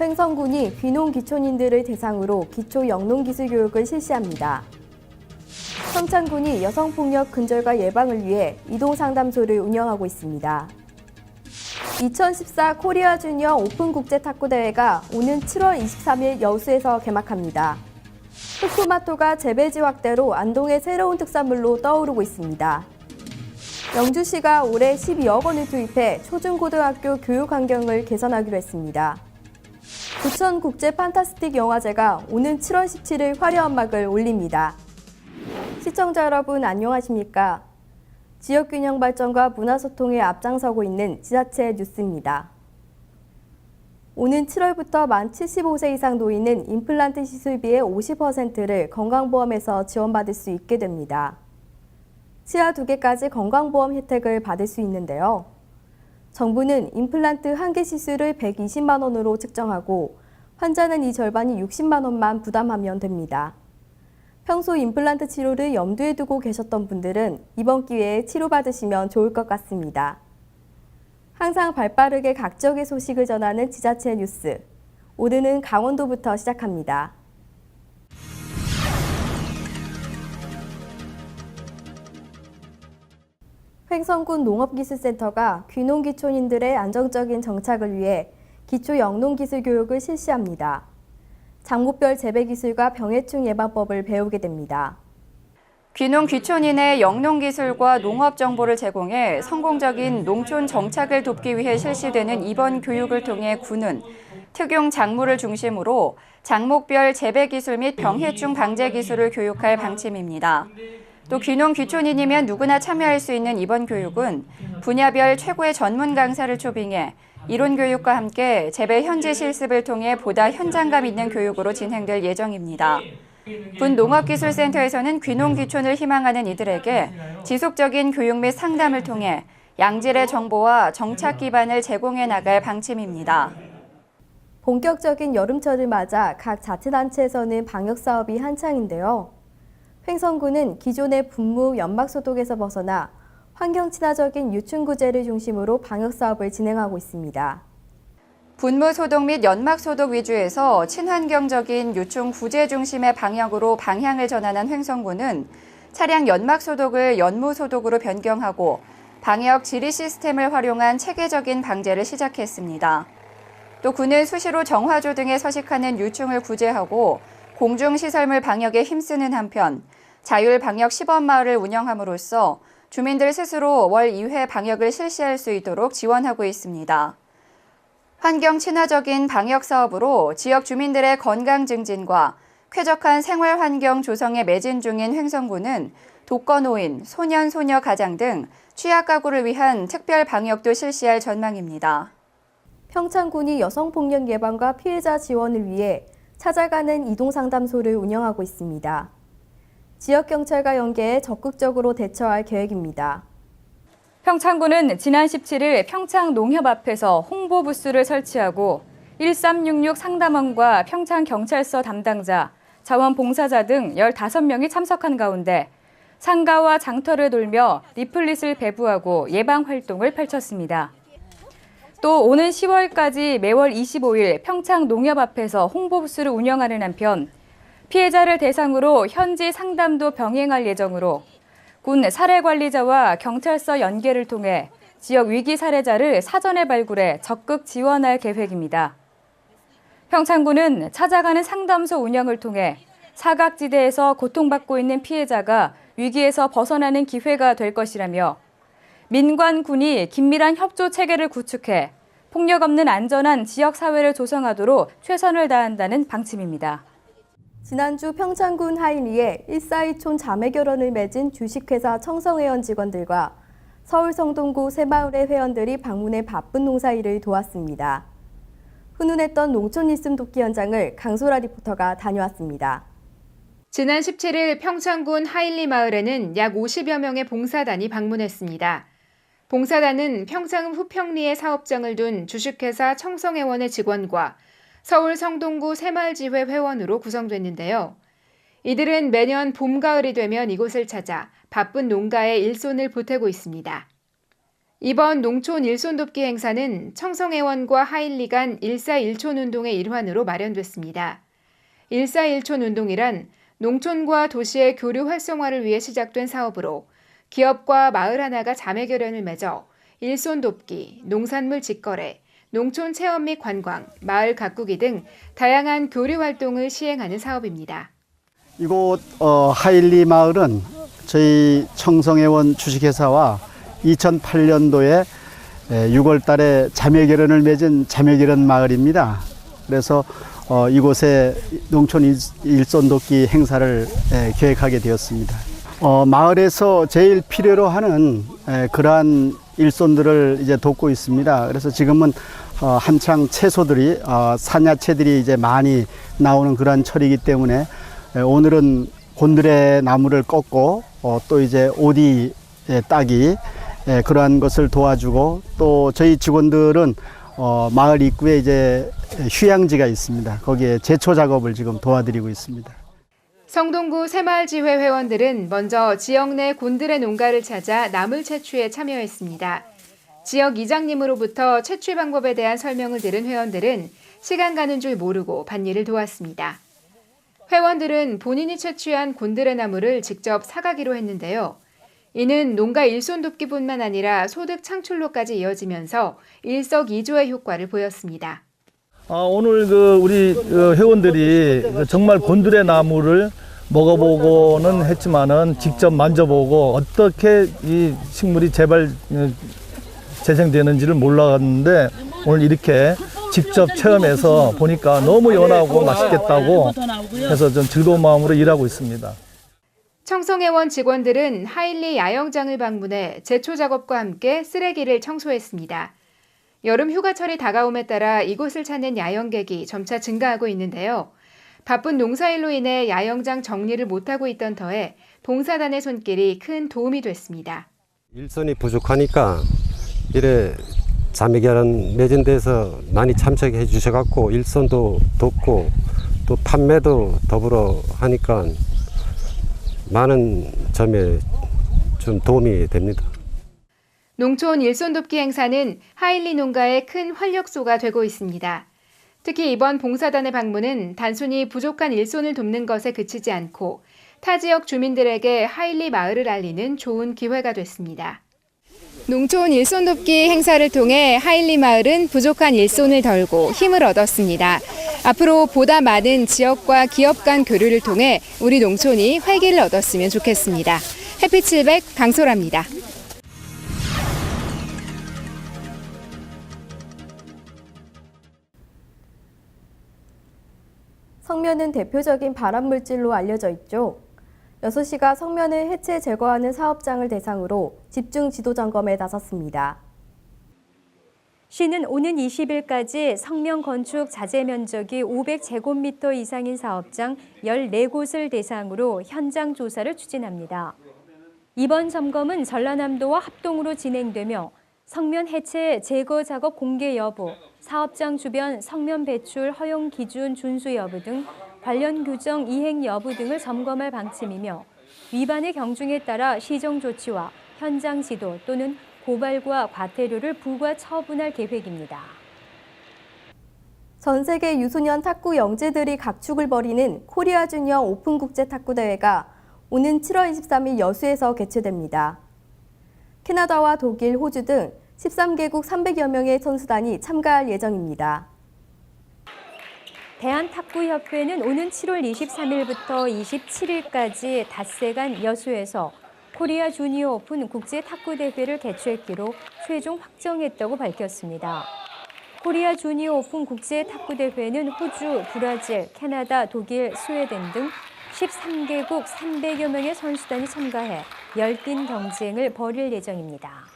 횡성군이 귀농 귀촌인들을 대상으로 기초 영농기술 교육을 실시합니다. 평창군이 여성폭력 근절과 예방을 위해 이동상담소를 운영하고 있습니다. 2014 코리아 주니어 오픈 국제 탁구 대회가 오는 7월 23일 여수에서 개막합니다. 흑토마토가 재배지 확대로 안동의 새로운 특산물로 떠오르고 있습니다. 영주시가 올해 12억 원을 투입해 초중고등학교 교육 환경을 개선하기로 했습니다. 부천 국제 판타스틱 영화제가 오는 7월 17일 화려한 막을 올립니다. 시청자 여러분 안녕하십니까? 지역균형 발전과 문화소통에 앞장서고 있는 지자체 뉴스입니다. 오는 7월부터 만 75세 이상 노인은 임플란트 시술비의 50%를 건강보험에서 지원받을 수 있게 됩니다. 치아 2개까지 건강보험 혜택을 받을 수 있는데요. 정부는 임플란트 1개 시술을 120만 원으로 측정하고 환자는 이 절반이 60만 원만 부담하면 됩니다. 평소 임플란트 치료를 염두에 두고 계셨던 분들은 이번 기회에 치료받으시면 좋을 것 같습니다. 항상 발빠르게 각 지역의 소식을 전하는 지자체 뉴스. 오늘은 강원도부터 시작합니다. 횡성군 농업기술센터가 귀농귀촌인들의 안정적인 정착을 위해 기초 영농기술 교육을 실시합니다. 작물별 재배기술과 병해충 예방법을 배우게 됩니다. 귀농 귀촌인의 영농기술과 농업 정보를 제공해 성공적인 농촌 정착을 돕기 위해 실시되는 이번 교육을 통해 군은 특용 작물을 중심으로 작목별 재배기술 및 병해충 방제 기술을 교육할 방침입니다. 또 귀농 귀촌인이면 누구나 참여할 수 있는 이번 교육은 분야별 최고의 전문 강사를 초빙해 이론 교육과 함께 재배 현지 실습을 통해 보다 현장감 있는 교육으로 진행될 예정입니다. 군 농업기술센터에서는 귀농 귀촌을 희망하는 이들에게 지속적인 교육 및 상담을 통해 양질의 정보와 정착 기반을 제공해 나갈 방침입니다. 본격적인 여름철을 맞아 각 자치단체에서는 방역사업이 한창인데요. 횡성군은 기존의 분무 연막 소독에서 벗어나 환경 친화적인 유충구제를 중심으로 방역사업을 진행하고 있습니다. 분무 소독 및 연막 소독 위주에서 친환경적인 유충 구제 중심의 방역으로 방향을 전환한 횡성군은 차량 연막 소독을 연무 소독으로 변경하고 방역 지리 시스템을 활용한 체계적인 방제를 시작했습니다. 또 군은 수시로 정화조 등에 서식하는 유충을 구제하고 공중시설물 방역에 힘쓰는 한편 자율 방역 시범마을을 운영함으로써 주민들 스스로 월 2회 방역을 실시할 수 있도록 지원하고 있습니다. 환경 친화적인 방역 사업으로 지역 주민들의 건강 증진과 쾌적한 생활 환경 조성에 매진 중인 횡성군은 독거노인, 소년, 소녀 가장 등 취약 가구를 위한 특별 방역도 실시할 전망입니다. 평창군이 여성폭력 예방과 피해자 지원을 위해 찾아가는 이동상담소를 운영하고 있습니다. 지역경찰과 연계해 적극적으로 대처할 계획입니다. 평창군은 지난 17일 평창 농협 앞에서 홍보 부스를 설치하고 1366 상담원과 평창경찰서 담당자, 자원봉사자 등 15명이 참석한 가운데 상가와 장터를 돌며 리플릿을 배부하고 예방 활동을 펼쳤습니다. 또 오는 10월까지 매월 25일 평창 농협 앞에서 홍보 부스를 운영하는 한편 피해자를 대상으로 현지 상담도 병행할 예정으로 군 사례관리자와 경찰서 연계를 통해 지역 위기 사례자를 사전에 발굴해 적극 지원할 계획입니다. 평창군은 찾아가는 상담소 운영을 통해 사각지대에서 고통받고 있는 피해자가 위기에서 벗어나는 기회가 될 것이라며 민관, 군이 긴밀한 협조 체계를 구축해 폭력 없는 안전한 지역 사회를 조성하도록 최선을 다한다는 방침입니다. 지난주 평창군 하일리에 142촌 자매결혼을 맺은 주식회사 청성회원 직원들과 서울 성동구 새마을의 회원들이 방문해 바쁜 농사일을 도왔습니다. 훈훈했던 농촌 일씀 돕기 현장을 강소라 리포터가 다녀왔습니다. 지난 17일 평창군 하일리 마을에는 약 50여 명의 봉사단이 방문했습니다. 봉사단은 평창 후평리에 사업장을 둔 주식회사 청성회원의 직원과 서울 성동구 새마을지회 회원으로 구성됐는데요. 이들은 매년 봄, 가을이 되면 이곳을 찾아 바쁜 농가에 일손을 보태고 있습니다. 이번 농촌 일손 돕기 행사는 청성회원과 하일리 간 141촌 운동의 일환으로 마련됐습니다. 141촌 운동이란 농촌과 도시의 교류 활성화를 위해 시작된 사업으로 기업과 마을 하나가 자매결연을 맺어 일손 돕기, 농산물 직거래, 농촌 체험 및 관광, 마을 가꾸기 등 다양한 교류 활동을 시행하는 사업입니다. 이곳 하일리 마을은 저희 청성회원 주식회사와 2008년도에 6월 달에 자매결연을 맺은 자매결연 마을입니다. 그래서 이곳에 농촌 일손 돕기 행사를 계획하게 되었습니다. 마을에서 제일 필요로 하는 그러한 일손들을 이제 돕고 있습니다. 그래서 지금은 한창 채소들이 산야채들이 이제 많이 나오는 그러한 철이기 때문에 오늘은 곤드레 나무를 꺾고 또 이제 오디 따기 그러한 것을 도와주고 또 저희 직원들은 마을 입구에 이제 휴양지가 있습니다. 거기에 제초 작업을 지금 도와드리고 있습니다. 성동구 새마을지회 회원들은 먼저 지역 내 곤드레 농가를 찾아 나물 채취에 참여했습니다. 지역 이장님으로부터 채취 방법에 대한 설명을 들은 회원들은 시간 가는 줄 모르고 밭일을 도왔습니다. 회원들은 본인이 채취한 곤드레 나무를 직접 사가기로 했는데요. 이는 농가 일손 돕기뿐만 아니라 소득 창출로까지 이어지면서 일석이조의 효과를 보였습니다. 오늘 우리 회원들이 정말 곤드레 나무를 먹어보고는 했지만은 직접 만져보고 어떻게 이 식물이 재생되는지를 몰랐는데 오늘 이렇게 직접 체험해서 보니까 너무 연하고 맛있겠다고 해서 좀 즐거운 마음으로 일하고 있습니다. 청성회원 직원들은 하일리 야영장을 방문해 제초 작업과 함께 쓰레기를 청소했습니다. 여름 휴가철이 다가옴에 따라 이곳을 찾는 야영객이 점차 증가하고 있는데요. 바쁜 농사일로 인해 야영장 정리를 못하고 있던 터에 봉사단의 손길이 큰 도움이 됐습니다. 일손이 부족하니까 이래 자매결연 맺은 데서 많이 참석해 주셔갖고 일손도 돕고 또 판매도 더불어 하니까 많은 점에 좀 도움이 됩니다. 농촌 일손 돕기 행사는 하일리 농가의 큰 활력소가 되고 있습니다. 특히 이번 봉사단의 방문은 단순히 부족한 일손을 돕는 것에 그치지 않고 타 지역 주민들에게 하일리 마을을 알리는 좋은 기회가 됐습니다. 농촌 일손 돕기 행사를 통해 하일리 마을은 부족한 일손을 덜고 힘을 얻었습니다. 앞으로 보다 많은 지역과 기업 간 교류를 통해 우리 농촌이 활기를 얻었으면 좋겠습니다. 해피700 강소라입니다. 성면은 대표적인 발암물질로 알려져 있죠. 여수시가 성면을 해체 제거하는 사업장을 대상으로 집중 지도 점검에 나섰습니다. 시는 오는 20일까지 성면 건축 자재 면적이 500제곱미터 이상인 사업장 14곳을 대상으로 현장 조사를 추진합니다. 이번 점검은 전라남도와 합동으로 진행되며 성면 해체 제거 작업 공개 여부, 사업장 주변 성면 배출 허용 기준 준수 여부 등 관련 규정 이행 여부 등을 점검할 방침이며 위반의 경중에 따라 시정 조치와 현장 지도 또는 고발과 과태료를 부과 처분할 계획입니다. 전 세계 유소년 탁구 영재들이 각축을 벌이는 코리아 주니어 오픈 국제 탁구 대회가 오는 7월 23일 여수에서 개최됩니다. 캐나다와 독일, 호주 등 13개국 300여 명의 선수단이 참가할 예정입니다. 대한탁구협회는 오는 7월 23일부터 27일까지 닷새간 여수에서 코리아 주니어 오픈 국제 탁구 대회를 개최했기로 최종 확정했다고 밝혔습니다. 코리아 주니어 오픈 국제 탁구 대회는 호주, 브라질, 캐나다, 독일, 스웨덴 등 13개국 300여 명의 선수단이 참가해 열띤 경쟁을 벌일 예정입니다.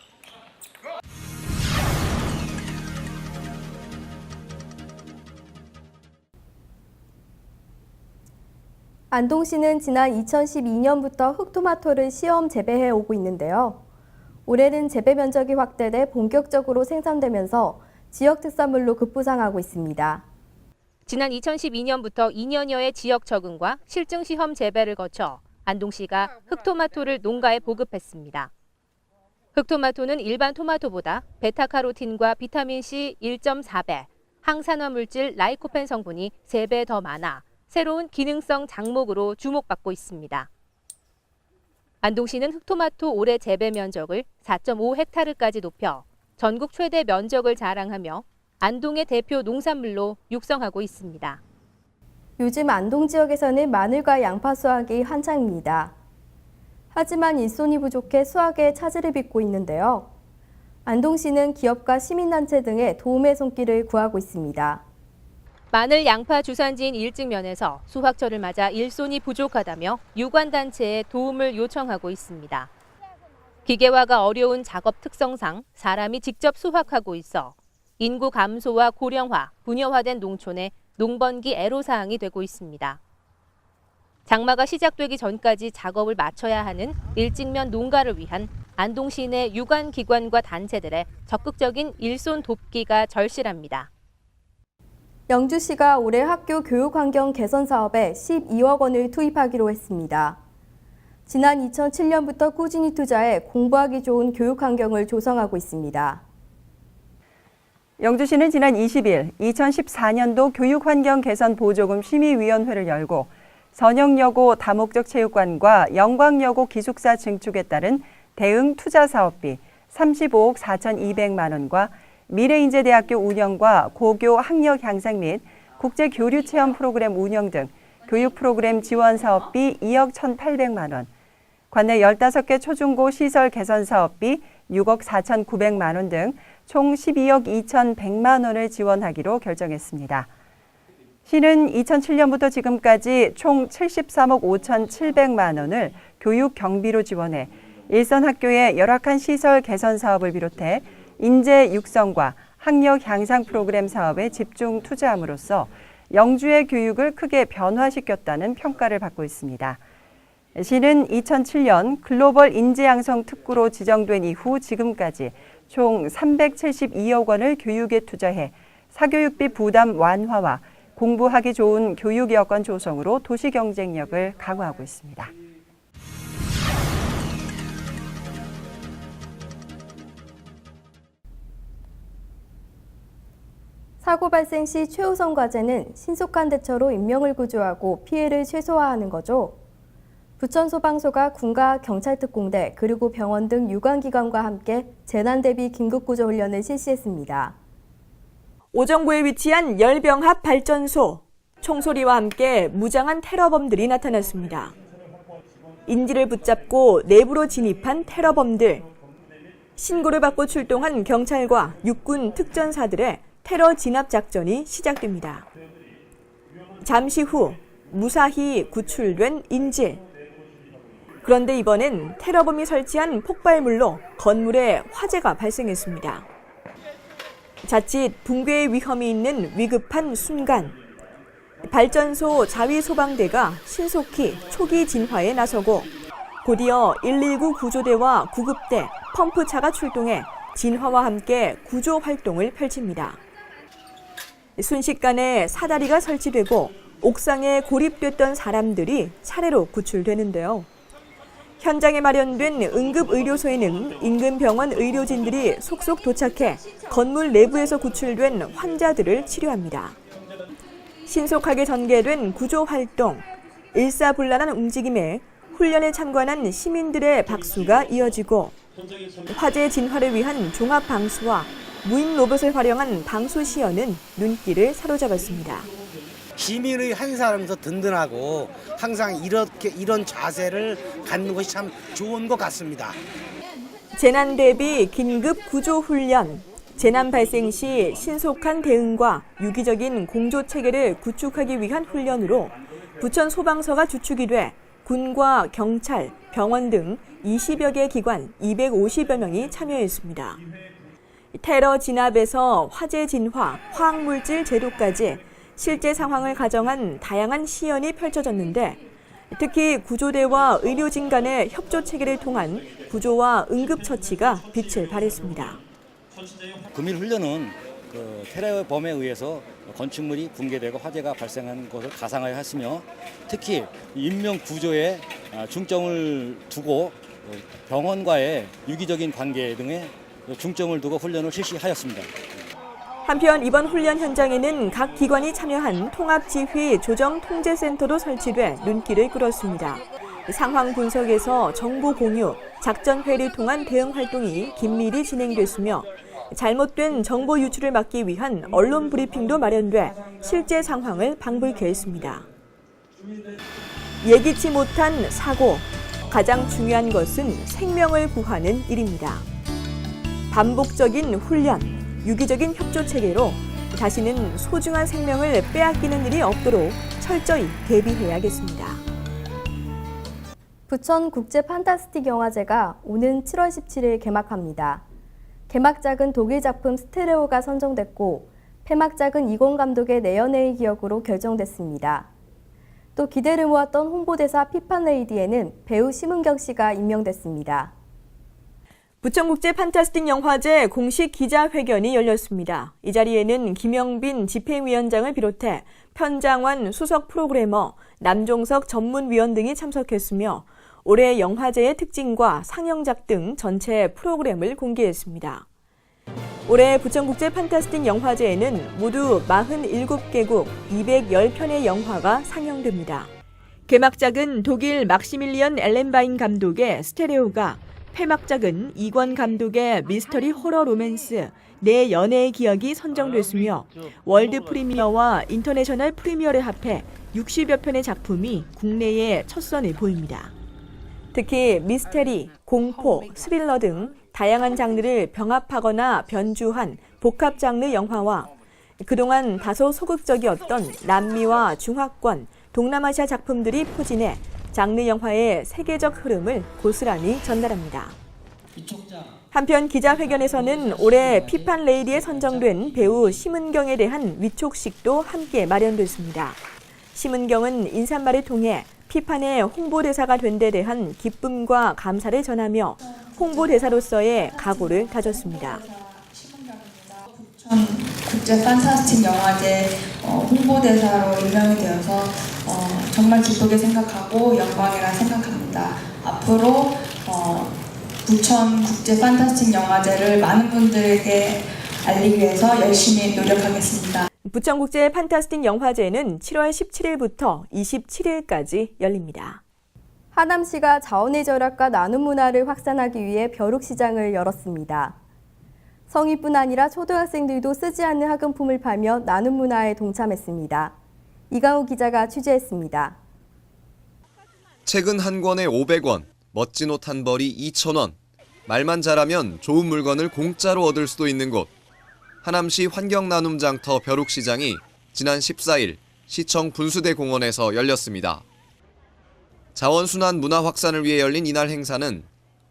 안동시는 지난 2012년부터 흑토마토를 시험 재배해 오고 있는데요. 올해는 재배 면적이 확대돼 본격적으로 생산되면서 지역 특산물로 급부상하고 있습니다. 지난 2012년부터 2년여의 지역 적응과 실증 시험 재배를 거쳐 안동시가 흑토마토를 농가에 보급했습니다. 흑토마토는 일반 토마토보다 베타카로틴과 비타민C 1.4배, 항산화 물질 라이코펜 성분이 3배 더 많아 새로운 기능성 작목으로 주목받고 있습니다. 안동시는 흑토마토 올해 재배 면적을 4.5헥타르까지 높여 전국 최대 면적을 자랑하며 안동의 대표 농산물로 육성하고 있습니다. 요즘 안동 지역에서는 마늘과 양파 수확이 한창입니다. 하지만 일손이 부족해 수확에 차질을 빚고 있는데요. 안동시는 기업과 시민단체 등의 도움의 손길을 구하고 있습니다. 마늘 양파 주산지인 일직면에서 수확철을 맞아 일손이 부족하다며 유관단체에 도움을 요청하고 있습니다. 기계화가 어려운 작업 특성상 사람이 직접 수확하고 있어 인구 감소와 고령화, 분여화된 농촌의 농번기 애로사항이 되고 있습니다. 장마가 시작되기 전까지 작업을 마쳐야 하는 일직면 농가를 위한 안동시 내 유관기관과 단체들의 적극적인 일손 돕기가 절실합니다. 영주시가 올해 학교 교육환경 개선 사업에 12억 원을 투입하기로 했습니다. 지난 2007년부터 꾸준히 투자해 공부하기 좋은 교육환경을 조성하고 있습니다. 영주시는 지난 20일 2014년도 교육환경 개선 보조금 심의위원회를 열고 선영여고 다목적 체육관과 영광여고 기숙사 증축에 따른 대응 투자 사업비 35억 4,200만 원과 미래인재대학교 운영과 고교 학력 향상 및 국제 교류 체험 프로그램 운영 등 교육 프로그램 지원 사업비 2억 1,800만 원, 관내 15개 초중고 시설 개선 사업비 6억 4,900만 원 등 총 12억 2,100만 원을 지원하기로 결정했습니다. 시는 2007년부터 지금까지 총 73억 5,700만 원을 교육 경비로 지원해 일선 학교의 열악한 시설 개선 사업을 비롯해 인재 육성과 학력 향상 프로그램 사업에 집중 투자함으로써 영주의 교육을 크게 변화시켰다는 평가를 받고 있습니다. 시는 2007년 글로벌 인재 양성 특구로 지정된 이후 지금까지 총 372억 원을 교육에 투자해 사교육비 부담 완화와 공부하기 좋은 교육 여건 조성으로 도시 경쟁력을 강화하고 있습니다. 사고 발생 시 최우선 과제는 신속한 대처로 인명을 구조하고 피해를 최소화하는 거죠. 부천소방서가 군과 경찰특공대 그리고 병원 등 유관기관과 함께 재난대비 긴급구조훈련을 실시했습니다. 오정부에 위치한 열병합 발전소, 총소리와 함께 무장한 테러범들이 나타났습니다. 인지를 붙잡고 내부로 진입한 테러범들. 신고를 받고 출동한 경찰과 육군 특전사들의 테러 진압 작전이 시작됩니다. 잠시 후 무사히 구출된 인질. 그런데 이번엔 테러범이 설치한 폭발물로 건물에 화재가 발생했습니다. 자칫 붕괴의 위험이 있는 위급한 순간, 발전소 자위소방대가 신속히 초기 진화에 나서고 곧이어 119 구조대와 구급대, 펌프차가 출동해 진화와 함께 구조 활동을 펼칩니다. 순식간에 사다리가 설치되고 옥상에 고립됐던 사람들이 차례로 구출되는데요. 현장에 마련된 응급의료소에는 인근 병원 의료진들이 속속 도착해 건물 내부에서 구출된 환자들을 치료합니다. 신속하게 전개된 구조활동, 일사불란한 움직임에 훈련에 참관한 시민들의 박수가 이어지고 화재 진화를 위한 종합방수와 무인 로봇을 활용한 방수 시연은 눈길을 사로잡았습니다. 시민의 한 사람에서 든든하고 항상 이런 자세를 갖는 것이 참 좋은 것 같습니다. 재난 대비 긴급 구조 훈련, 재난 발생 시 신속한 대응과 유기적인 공조 체계를 구축하기 위한 훈련으로 부천 소방서가 주축이 돼 군과 경찰, 병원 등 20여 개 기관 250여 명이 참여했습니다. 테러 진압에서 화재 진화, 화학물질 제도까지 실제 상황을 가정한 다양한 시연이 펼쳐졌는데 특히 구조대와 의료진 간의 협조 체계를 통한 구조와 응급처치가 빛을 발했습니다. 금일 훈련은 테러범에 의해서 건축물이 붕괴되고 화재가 발생한 것을 가상화했으며 특히 인명 구조에 중점을 두고 병원과의 유기적인 관계 등에 중점을 두고 훈련을 실시하였습니다. 한편 이번 훈련 현장에는 각 기관이 참여한 통합지휘 조정통제센터도 설치돼 눈길을 끌었습니다. 상황 분석에서 정보 공유, 작전 회의를 통한 대응 활동이 긴밀히 진행됐으며 잘못된 정보 유출을 막기 위한 언론 브리핑도 마련돼 실제 상황을 방불케 했습니다. 예기치 못한 사고, 가장 중요한 것은 생명을 구하는 일입니다. 반복적인 훈련, 유기적인 협조 체계로 다시는 소중한 생명을 빼앗기는 일이 없도록 철저히 대비해야겠습니다. 부천 국제 판타스틱 영화제가 오는 7월 17일 개막합니다. 개막작은 독일 작품 스테레오가 선정됐고 폐막작은 이권 감독의 내 연애의 기억으로 결정됐습니다. 또 기대를 모았던 홍보대사 피판레이디에는 배우 심은경 씨가 임명됐습니다. 부천국제 판타스틱 영화제 공식 기자회견이 열렸습니다. 이 자리에는 김영빈 집행위원장을 비롯해 편장환 수석 프로그래머, 남종석 전문위원 등이 참석했으며 올해 영화제의 특징과 상영작 등 전체 프로그램을 공개했습니다. 올해 부천국제 판타스틱 영화제에는 모두 47개국 210편의 영화가 상영됩니다. 개막작은 독일 막시밀리언 엘렌바인 감독의 스테레오가, 폐막작은 이권 감독의 미스터리 호러 로맨스 내 연애의 기억이 선정됐으며 월드 프리미어와 인터내셔널 프리미어를 합해 60여 편의 작품이 국내에 첫 선을 보입니다. 특히 미스테리, 공포, 스릴러 등 다양한 장르를 병합하거나 변주한 복합 장르 영화와 그동안 다소 소극적이었던 남미와 중화권, 동남아시아 작품들이 포진해 장르 영화의 세계적 흐름을 고스란히 전달합니다. 한편 기자회견에서는 올해 피판 레이디에 선정된 배우 심은경에 대한 위촉식도 함께 마련됐습니다. 심은경은 인사말을 통해 피판의 홍보대사가 된 데 대한 기쁨과 감사를 전하며 홍보대사로서의 각오를 다졌습니다. 부천 국제 판타스틱 영화제 홍보대사로 임명이 되어서 정말 기쁘게 생각하고 영광이라 생각합니다. 앞으로 부천 국제 판타스틱 영화제를 많은 분들에게 알리기 위해서 열심히 노력하겠습니다. 부천국제 판타스틱 영화제는 7월 17일부터 27일까지 열립니다. 하남시가 자원의 절약과 나눔 문화를 확산하기 위해 벼룩시장을 열었습니다. 성인뿐 아니라 초등학생들도 쓰지 않는 학용품을 팔며 나눔 문화에 동참했습니다. 이강우 기자가 취재했습니다. 책은 한 권에 500원, 멋진 옷 한 벌이 2,000원. 말만 잘하면 좋은 물건을 공짜로 얻을 수도 있는 곳. 하남시 환경나눔장터 벼룩시장이 지난 14일 시청 분수대 공원에서 열렸습니다. 자원순환 문화 확산을 위해 열린 이날 행사는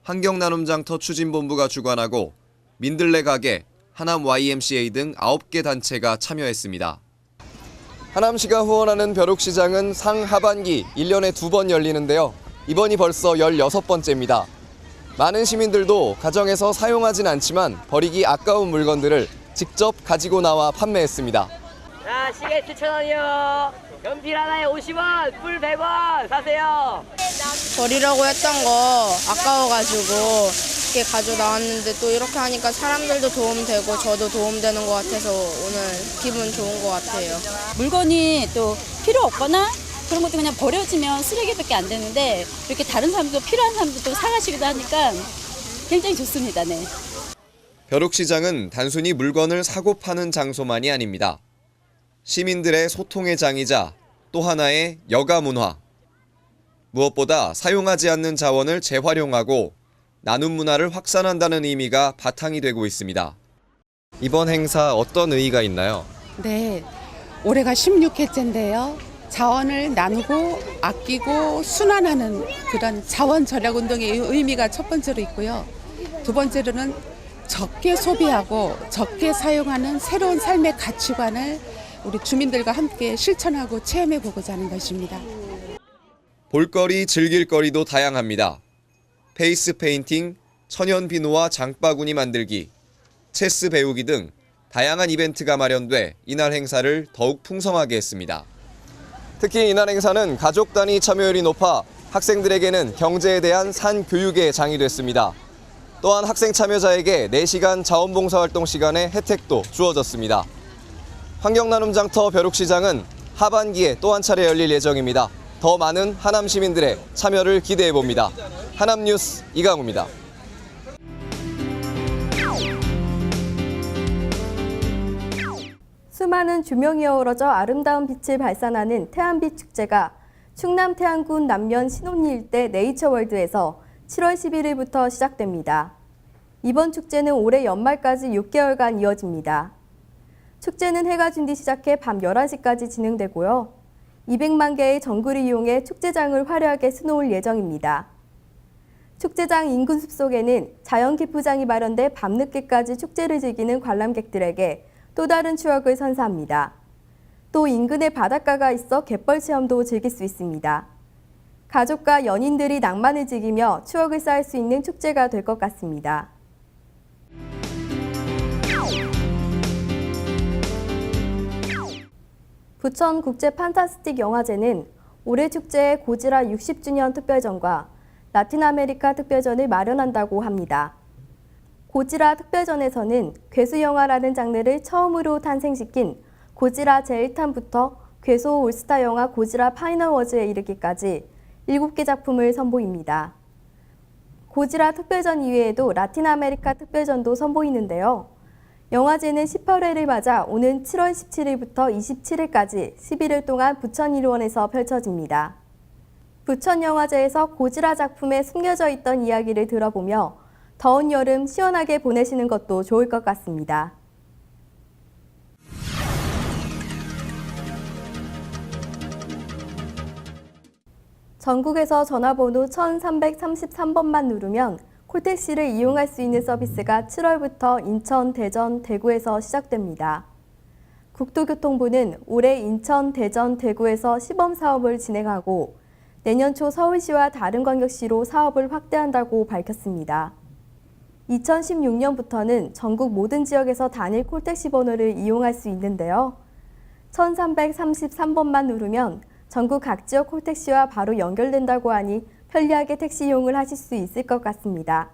환경나눔장터 추진본부가 주관하고 민들레 가게, 하남 YMCA 등 9개 단체가 참여했습니다. 하남시가 후원하는 벼룩시장은 상하반기 1년에 2번 열리는데요. 이번이 벌써 16번째입니다. 많은 시민들도 가정에서 사용하진 않지만 버리기 아까운 물건들을 직접 가지고 나와 판매했습니다. 자, 시계 7,000원이요. 연필 하나에 50원, 뿔 100원 사세요. 버리려고 했던 거 아까워가지고 이렇게 가지고 나왔는데 또 이렇게 하니까 사람들도 도움되고 저도 도움되는 것 같아서 오늘 기분 좋은 것 같아요. 물건이 또 필요 없거나 그런 것도 그냥 버려지면 쓰레기밖에 안 되는데 이렇게 다른 사람도 필요한 사람들도 사가시기도 하니까 굉장히 좋습니다. 네. 벼룩시장은 단순히 물건을 사고 파는 장소만이 아닙니다. 시민들의 소통의 장이자 또 하나의 여가 문화. 무엇보다 사용하지 않는 자원을 재활용하고 나눔 문화를 확산한다는 의미가 바탕이 되고 있습니다. 이번 행사 어떤 의의가 있나요? 네, 올해가 16회째인데요. 자원을 나누고 아끼고 순환하는 그런 자원 절약 운동의 의미가 첫 번째로 있고요. 두 번째로는 적게 소비하고 적게 사용하는 새로운 삶의 가치관을 우리 주민들과 함께 실천하고 체험해보고자 하는 것입니다. 볼거리, 즐길거리도 다양합니다. 페이스 페인팅, 천연 비누와 장바구니 만들기, 체스 배우기 등 다양한 이벤트가 마련돼 이날 행사를 더욱 풍성하게 했습니다. 특히 이날 행사는 가족 단위 참여율이 높아 학생들에게는 경제에 대한 산교육의 장이 됐습니다. 또한 학생 참여자에게 4시간 자원봉사활동 시간의 혜택도 주어졌습니다. 환경나눔장터 벼룩시장은 하반기에 또 한 차례 열릴 예정입니다. 더 많은 하남 시민들의 참여를 기대해봅니다. 하남뉴스 이강우입니다. 수많은 조명이 어우러져 아름다운 빛을 발산하는 태안빛 축제가 충남 태안군 남면 신혼리 일대 네이처월드에서 7월 11일부터 시작됩니다. 이번 축제는 올해 연말까지 6개월간 이어집니다. 축제는 해가 진 뒤 시작해 밤 11시까지 진행되고요. 200만 개의 전구를 이용해 축제장을 화려하게 수놓을 예정입니다. 축제장 인근 숲속에는 자연 기프장이 마련돼 밤늦게까지 축제를 즐기는 관람객들에게 또 다른 추억을 선사합니다. 또 인근에 바닷가가 있어 갯벌 체험도 즐길 수 있습니다. 가족과 연인들이 낭만을 즐기며 추억을 쌓을 수 있는 축제가 될 것 같습니다. 부천 국제 판타스틱 영화제는 올해 축제의 고지라 60주년 특별전과 라틴 아메리카 특별전을 마련한다고 합니다. 고지라 특별전에서는 괴수영화라는 장르를 처음으로 탄생시킨 고지라 제1탄부터 괴수 올스타 영화 고지라 파이널 워즈에 이르기까지 7개 작품을 선보입니다. 고지라 특별전 이외에도 라틴 아메리카 특별전도 선보이는데요. 영화제는 18회를 맞아 오는 7월 17일부터 27일까지 11일 동안 부천 일원에서 펼쳐집니다. 부천 영화제에서 고지라 작품에 숨겨져 있던 이야기를 들어보며 더운 여름 시원하게 보내시는 것도 좋을 것 같습니다. 전국에서 전화번호 1333번만 누르면 콜택시를 이용할 수 있는 서비스가 7월부터 인천, 대전, 대구에서 시작됩니다. 국토교통부는 올해 인천, 대전, 대구에서 시범 사업을 진행하고 내년 초 서울시와 다른 광역시로 사업을 확대한다고 밝혔습니다. 2016년부터는 전국 모든 지역에서 단일 콜택시 번호를 이용할 수 있는데요. 1333번만 누르면 전국 각 지역 콜택시와 바로 연결된다고 하니 편리하게 택시 이용을 하실 수 있을 것 같습니다.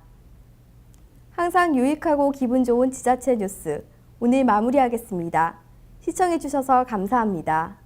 항상 유익하고 기분 좋은 지자체 뉴스, 오늘 마무리하겠습니다. 시청해주셔서 감사합니다.